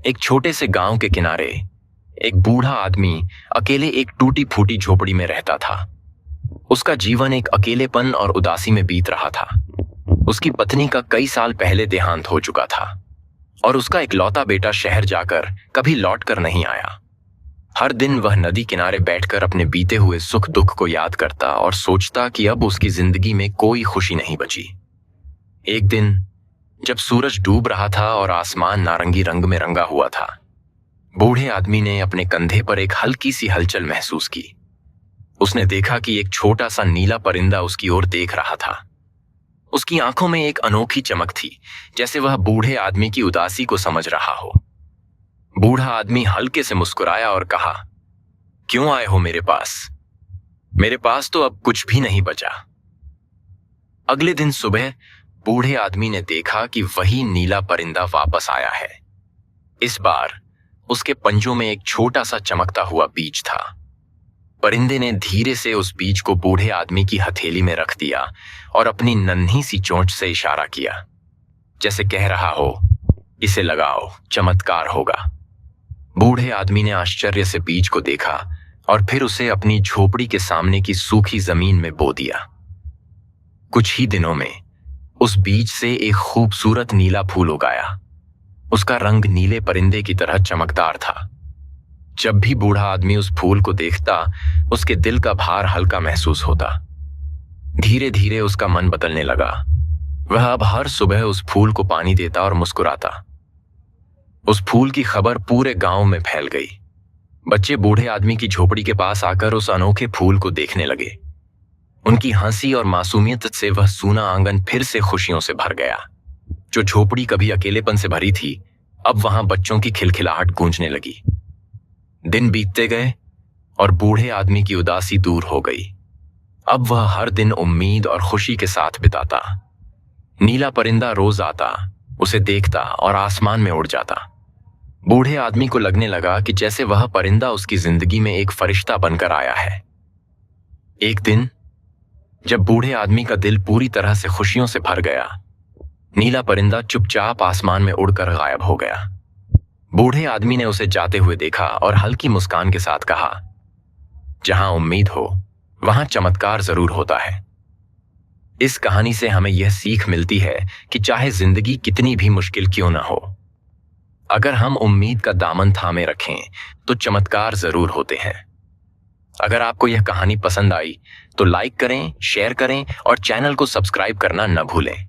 एक छोटे से गांव के किनारे एक बूढ़ा आदमी अकेले एक टूटी फूटी झोपड़ी में रहता था। उसका जीवन एक अकेलेपन और उदासी में बीत रहा था। उसकी पत्नी का कई साल पहले देहांत हो चुका था और उसका इकलौता बेटा शहर जाकर कभी लौट कर नहीं आया। हर दिन वह नदी किनारे बैठकर अपने बीते हुए सुख दुख को याद करता और सोचता कि अब उसकी जिंदगी में कोई खुशी नहीं बची। एक दिन जब सूरज डूब रहा था और आसमान नारंगी रंग में रंगा हुआ था, बूढ़े आदमी ने अपने कंधे पर एक हल्की सी हलचल महसूस की। उसने देखा कि एक छोटा सा नीला परिंदा उसकी ओर देख रहा था। उसकी आंखों में एक अनोखी चमक थी, जैसे वह बूढ़े आदमी की उदासी को समझ रहा हो। बूढ़ा आदमी हल्के से मुस्कुराया और कहा, क्यों आए हो मेरे पास? मेरे पास तो अब कुछ भी नहीं बचा। अगले दिन सुबह बूढ़े आदमी ने देखा कि वही नीला परिंदा वापस आया है। इस बार उसके पंजों में एक छोटा सा चमकता हुआ बीज था। परिंदे ने धीरे से उस बीज को बूढ़े आदमी की हथेली में रख दिया और अपनी नन्ही सी चोंच से इशारा किया, जैसे कह रहा हो, इसे लगाओ, चमत्कार होगा। बूढ़े आदमी ने आश्चर्य से बीज को देखा और फिर उसे अपनी झोपड़ी के सामने की सूखी जमीन में बो दिया। कुछ ही दिनों में उस बीज से एक खूबसूरत नीला फूल उगाया। उसका रंग नीले परिंदे की तरह चमकदार था। जब भी बूढ़ा आदमी उस फूल को देखता, उसके दिल का भार हल्का महसूस होता। धीरे धीरे उसका मन बदलने लगा। वह अब हर सुबह उस फूल को पानी देता और मुस्कुराता। उस फूल की खबर पूरे गांव में फैल गई। बच्चे बूढ़े आदमी की झोपड़ी के पास आकर उस अनोखे फूल को देखने लगे। उनकी हंसी और मासूमियत से वह सूना आंगन फिर से खुशियों से भर गया। जो झोपड़ी कभी अकेलेपन से भरी थी, अब वहां बच्चों की खिलखिलाहट गूंजने लगी। दिन बीतते गए और बूढ़े आदमी की उदासी दूर हो गई। अब वह हर दिन उम्मीद और खुशी के साथ बिताता। नीला परिंदा रोज आता, उसे देखता और आसमान में उड़ जाता। बूढ़े आदमी को लगने लगा कि जैसे वह परिंदा उसकी जिंदगी में एक फरिश्ता बनकर आया है। एक दिन जब बूढ़े आदमी का दिल पूरी तरह से खुशियों से भर गया, नीला परिंदा चुपचाप आसमान में उड़कर गायब हो गया। बूढ़े आदमी ने उसे जाते हुए देखा और हल्की मुस्कान के साथ कहा, जहां उम्मीद हो वहां चमत्कार जरूर होता है। इस कहानी से हमें यह सीख मिलती है कि चाहे जिंदगी कितनी भी मुश्किल क्यों ना हो, अगर हम उम्मीद का दामन थामे रखें तो चमत्कार जरूर होते हैं। अगर आपको यह कहानी पसंद आई तो लाइक करें, शेयर करें और चैनल को सब्सक्राइब करना न भूलें।